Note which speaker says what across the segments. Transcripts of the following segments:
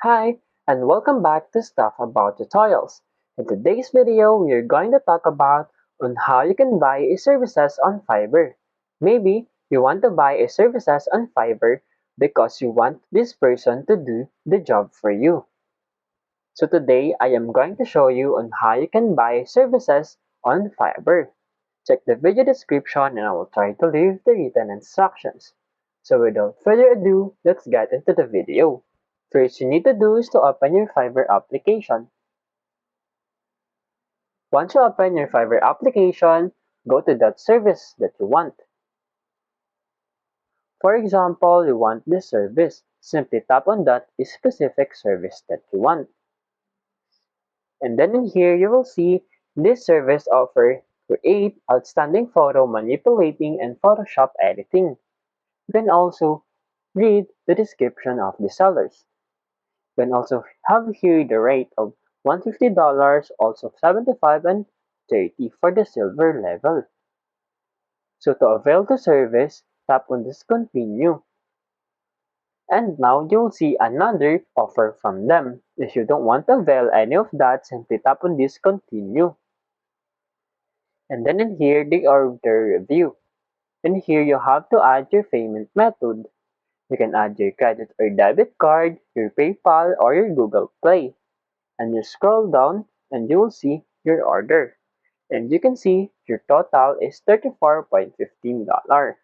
Speaker 1: Hi, and welcome back to Stuff About Tutorials. In today's video, we are going to talk about on how you can buy a services on Fiverr. Maybe you want to buy a services on Fiverr because you want this person to do the job for you. So today, I am going to show you on how you can buy services on Fiverr. Check the video description and I will try to leave the written instructions. So without further ado, let's get into the video. First you need to do is to open your Fiverr application. Once you open your Fiverr application, go to that service that you want. For example, you want this service. Simply tap on that specific service that you want. And then in here, you will see this service offer create outstanding photo manipulating and Photoshop editing. You can also read the description of the sellers. You can also have here the rate of $150, also 75 and 30 for the silver level. So to avail the service, tap on this continue. And now you'll see another offer from them. If you don't want to avail any of that, simply tap on this continue. And then in here, the order review. In here, you have to add your payment method. You can add your credit or debit card, your PayPal, or your Google Play. And you scroll down and you will see your order. And you can see your total is $34.15. You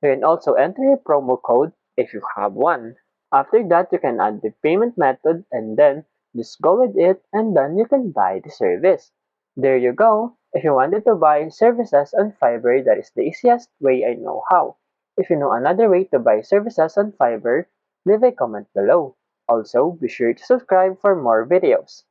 Speaker 1: can also enter your promo code if you have one. After that, you can add the payment method and then just go with it and then you can buy the service. There you go. If you wanted to buy services on Fiverr, that is the easiest way I know how. If you know another way to buy services on Fiverr, leave a comment below. Also, be sure to subscribe for more videos.